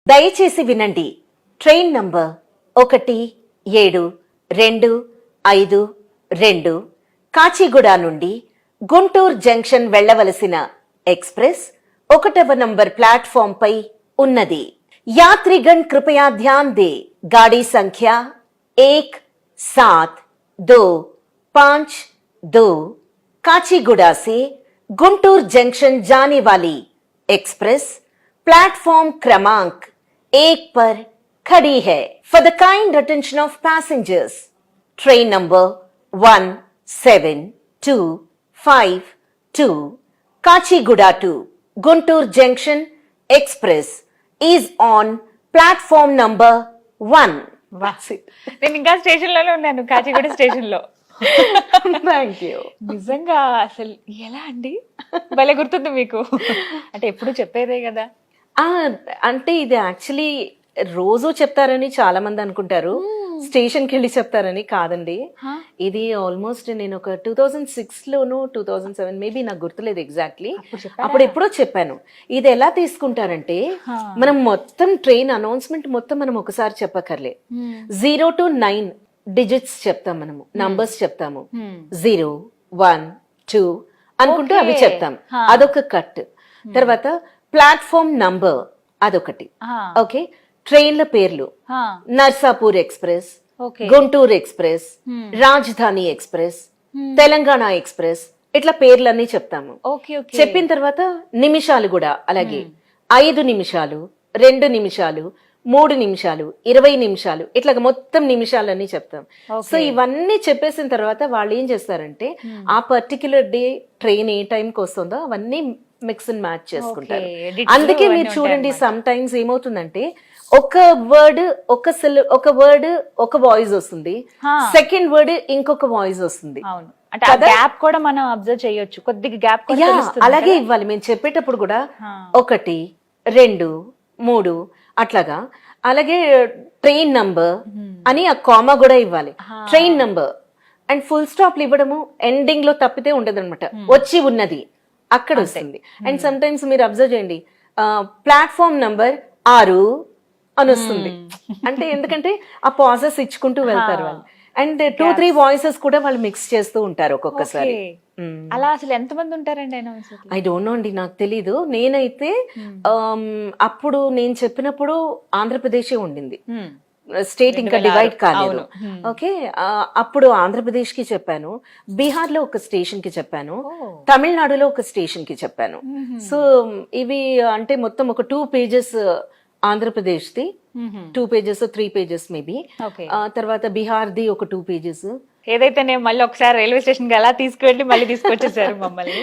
దయచేసి వినండి. Train number 1725 Kachiguda నుండి గుంటూరు జంక్షన్ వెళ్లవలసిన ఎక్స్ప్రెస్ 1వ నంబర్ ప్లాట్ఫామ్ పై ఉన్నది. यात्रीगण कृपया ध्यान दे, गाड़ी संख्या 1725 काचीगुड़ा से गुंटूर जंक्शन जाने वाली एक्सप्रेस प्लेटफॉर्म क्रमांक 1 पर खड़ी है. For the kind attention of passengers, train number 1725 Kacheguda to Guntur junction express is on platform number 1. నేను ఇంకా స్టేషన్ లోనే ఉన్నాను, కాచిగూడ స్టేషన్ లో. Thank you. నిజంగా అసలు ఎలా అండి, భలే గుర్తుంది మీకు. అంటే ఎప్పుడు చెప్పేదే కదా. అంటే ఇది యాక్చువల్లీ రోజు చెప్తారని చాలా మంది అనుకుంటారు, స్టేషన్ కి వెళ్ళి చెప్తారని. కాదండి, ఇది ఆల్మోస్ట్ నేను ఒక 2006 లోను 2007 మేబీ, నాకు గుర్తులేదు ఎగ్జాక్ట్లీ, అప్పుడు ఎప్పుడో చెప్పాను. ఇది ఎలా తీసుకుంటారంటే, మనం మొత్తం ట్రైన్ అనౌన్స్మెంట్ మొత్తం మనం ఒకసారి చెప్పక్కర్లే. 0 to 9 డిజిట్స్ చెప్తాం, మనము నంబర్స్ చెప్తాము. 0, 1, 2 అనుకుంటూ అవి చెప్తాం. అదొక కట్. తర్వాత ప్లాట్ఫామ్ నంబర్ అదొకటి. ఓకే, ట్రైన్ల పేర్లు: నర్సాపూర్ ఎక్స్ప్రెస్, గుంటూరు ఎక్స్ప్రెస్, రాజధాని ఎక్స్ప్రెస్, తెలంగాణ ఎక్స్ప్రెస్, ఇట్లా పేర్లన్నీ చెప్తాము. చెప్పిన తర్వాత నిమిషాలు కూడా అలాగే 5 నిమిషాలు, 2 నిమిషాలు, 3 నిమిషాలు, 20 నిమిషాలు, ఇట్లా మొత్తం నిమిషాలన్నీ చెప్తాం. సో ఇవన్నీ చెప్పేసిన తర్వాత వాళ్ళు ఏం చేస్తారంటే, ఆ పర్టిక్యులర్ డే ట్రైన్ ఏ టైంకి వస్తుందో అవన్నీ మిక్స్ అండ్ మ్యాచ్ చేసుకుంటారు. అందుకే మీరు చూడండి, సమ్ టైమ్స్ ఏమవుతుందంటే, ఒక వర్డ్ ఒక వాయిస్ వస్తుంది, సెకండ్ వర్డ్ ఇంకొక వాయిస్ వస్తుంది. అంటే గ్యాప్ కూడా మనం అబ్జర్వ్ చేయొచ్చు, కొద్దిగా గ్యాప్. అలాగే ఇవ్వాలి మేము చెప్పేటప్పుడు కూడా 1, 2, 3 అట్లాగా. అలాగే ట్రైన్ నంబర్ అని ఆ కామా కూడా ఇవ్వాలి. ట్రైన్ నంబర్ అండ్ ఫుల్ స్టాప్లు ఇవ్వడము ఎండింగ్ లో తప్పితే ఉండదు అనమాట, వచ్చి ఉన్నది అక్కడ వస్తుంది. అండ్ సమ్ టైమ్స్ మీరు అబ్జర్వ్ చేయండి, ప్లాట్ఫామ్ నంబర్ 6 అని వస్తుంది. అంటే ఎందుకంటే ఆ పాజెస్ ఇచ్చుకుంటూ వెళ్తారు వాళ్ళు. అండ్ 2-3 వాయిసెస్ కూడా వాళ్ళు మిక్స్ చేస్తూ ఉంటారు ఒక్కొక్కసారి. అలా అసలు ఎంతమంది ఉంటారండి? ఐ డోంట్ నో అండి, నాకు తెలీదు. నేనైతే అప్పుడు నేను చెప్పినప్పుడు ఆంధ్రప్రదేశే ఉండింది, స్టేట్ ఇంకా డివైడ్ కాలేదు. ఓకే, అప్పుడు ఆంధ్రప్రదేశ్ కి చెప్పాను, బీహార్ లో ఒక స్టేషన్ కి చెప్పాను, తమిళనాడులో ఒక స్టేషన్ కి చెప్పాను. సో ఇవి అంటే మొత్తం ఒక 2 pages Andhra Pradesh the, 2 pages 3 pages maybe. తర్వాత బీహార్ ది ఒక 2 pages. ఏదైతే నేను మళ్ళీ ఒకసారి రైల్వే స్టేషన్ కి అలా తీసుకువెళ్ళి మళ్ళీ తీసుకొచ్చేసారు మమ్మల్ని.